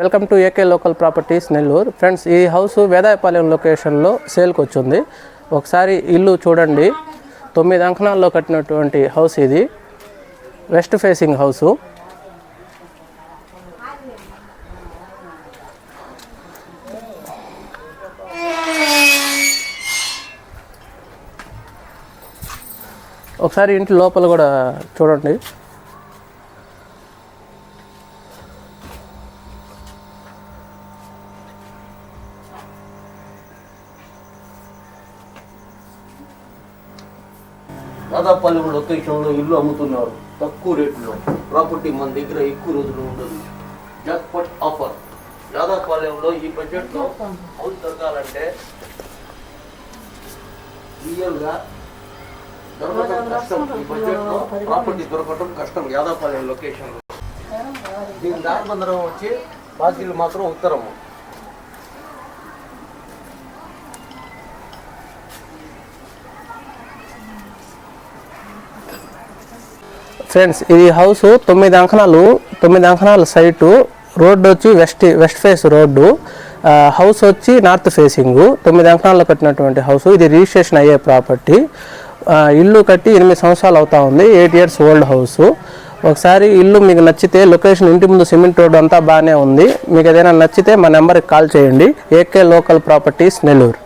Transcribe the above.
Welcome to AK local properties Nellore. Friends, ఈ house Vedayapalem లొకేషన్లో సేల్కి వచ్చింది. ఒకసారి ఇల్లు చూడండి. 9 అంకణాల్లో కట్టినటువంటి హౌస్ ఇది. West facing house. ఒకసారి ఇంటి లోపల కూడా చూడండి. వేదాయపాలెం లొకేషన్లో ఇల్లు అమ్ముతున్నారు తక్కువ రేట్లో. ప్రాపర్టీ మన దగ్గర ఎక్కువ రోజులు ఉండదు. Jackpot offer. వేదాయపాలెంలో ఈ బడ్జెట్లో హౌస్ దొరకాలంటే రియల్గా దొరకడం కష్టం. ఈ బడ్జెట్లో ప్రాపర్టీ దొరకడం కష్టం వేదాయపాలెం లొకేషన్లో. దీని దారిబందరం వచ్చి బాకీలు మాత్రం ఉత్తరము. ఫ్రెండ్స్, ఇది హౌస్ 9 అంకణాల సైటు. రోడ్డు వచ్చి వెస్ట్ ఫేస్ రోడ్డు. హౌస్ వచ్చి నార్త్ ఫేసింగ్. 9 అంకణాల్లో కట్టినటువంటి హౌస్. ఇది రిజిస్ట్రేషన్ అయ్యే ప్రాపర్టీ. ఇల్లు కట్టి 8 సంవత్సరాలు అవుతా ఉంది. 8 years ఓల్డ్ హౌస్. ఒకసారి ఇల్లు మీకు నచ్చితే, లొకేషన్ ఇంటి ముందు సిమెంట్ రోడ్డు అంతా బాగానే ఉంది. మీకు ఏదైనా నచ్చితే మా నెంబర్కి కాల్ చేయండి. AK local properties Nellore.